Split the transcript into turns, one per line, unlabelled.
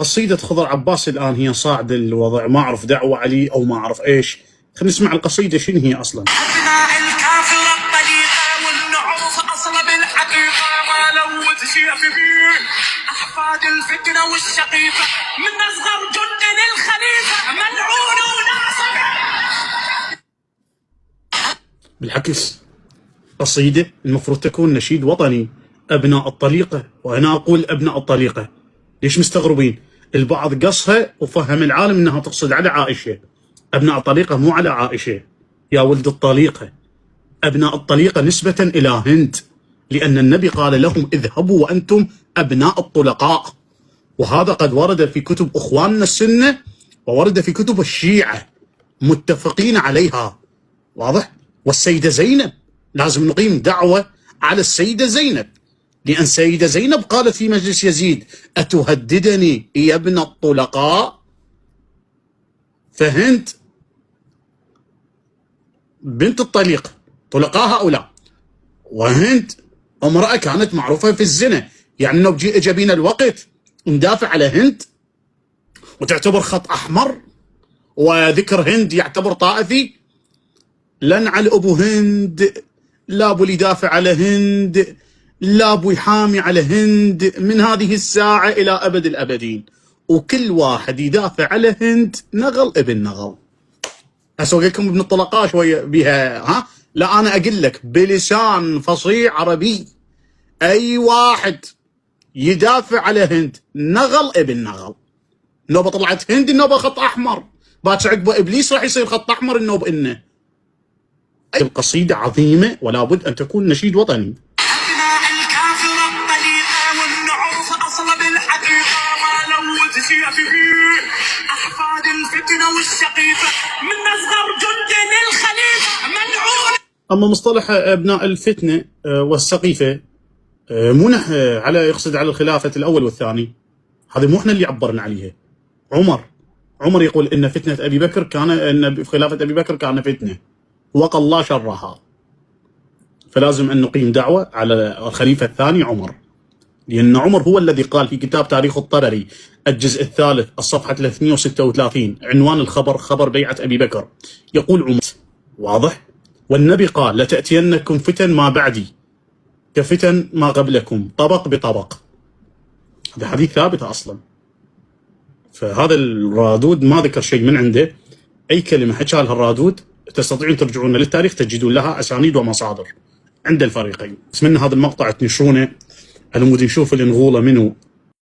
قصيدة خضر عباس الآن هي صاعد الوضع، ما أعرف دعوة علي أو ما أعرف إيش. خلينا نسمع القصيدة شنو هي أصلا.
أبناء الكافر الطليقة والنعوف أصل بالحقيقة ما لو تشيف فيه أحفاد الفتنة والشقيقة من أصغر جند للخليفة ملعون وناصب.
بالعكس قصيدة المفروض تكون نشيد وطني، أبناء الطليقة، وأنا أقول أبناء الطليقة. ليش مستغربين؟ البعض قصها وفهم العالم أنها تقصد على عائشة. أبناء الطليقة مو على عائشة يا ولد الطليقة، أبناء الطليقة نسبة إلى هند، لأن النبي قال لهم اذهبوا وأنتم أبناء الطلقاء، وهذا قد ورد في كتب إخواننا السنة وورد في كتب الشيعة متفقين عليها. واضح؟ والسيدة زينب لازم نقيم دعوة على السيدة زينب، لأن السيدة زينب قالت في مجلس يزيد أتهددني يا ابن الطلقاء؟ فهند بنت الطليق، طلقاء هؤلاء، وهند امرأة كانت معروفة في الزنا، يعني لو اجى بينا الوقت ندافع على هند وتعتبر خط أحمر وذكر هند يعتبر طائفي؟ لن على أبو هند، لا أبو يدافع على هند، لا أبو يحامي على هند من هذه الساعة إلى أبد الأبدين، وكل واحد يدافع على هند نغل ابن نغل. أسوق لكم ابن الطلقاء شوية بها، ها؟ لا أنا أقول لك بلسان فصيح عربي، أي واحد يدافع على هند نغل ابن نغل. النوبة طلعت هند، النوبة خط أحمر، باكر عقبه إبليس راح يصير خط أحمر النوبة إنه. القصيدة عظيمة ولا بد أن تكون نشيد وطني.
أبناء الكافر الطليقة والنعوف أصل بالحقيقة ما لو تشيف فيه أحفاد الفتنة والشقيقة من أصغر جند للخليفة ملعون.
أما مصطلح أبناء الفتنة والسقيفة مو على يقصد على الخلافة الأول والثاني، هذه مو احنا اللي عبرنا عليها. عمر يقول إن فتنة أبي بكر كان، إن خلافة أبي بكر كان فتنة وقى الله شرها، فلازم أن نقيم دعوة على الخليفة الثاني عمر، لأن عمر هو الذي قال في كتاب تاريخ الطبري الجزء الثالث الصفحة 336 عنوان الخبر خبر بيعة أبي بكر، يقول عمر واضح، والنبي قال لتأتينكم فتن ما بعدي كفتن ما قبلكم طبق بطبق. هذا حديث ثابت أصلا. فهذا الرادود ما ذكر شيء من عنده، أي كلمة حكاها الرادود تستطيعون ترجعون للتاريخ تجدون لها أسانيد ومصادر عند الفريقين. بس من هذا المقطع تنشرونه على مود نشوف الانغولة منه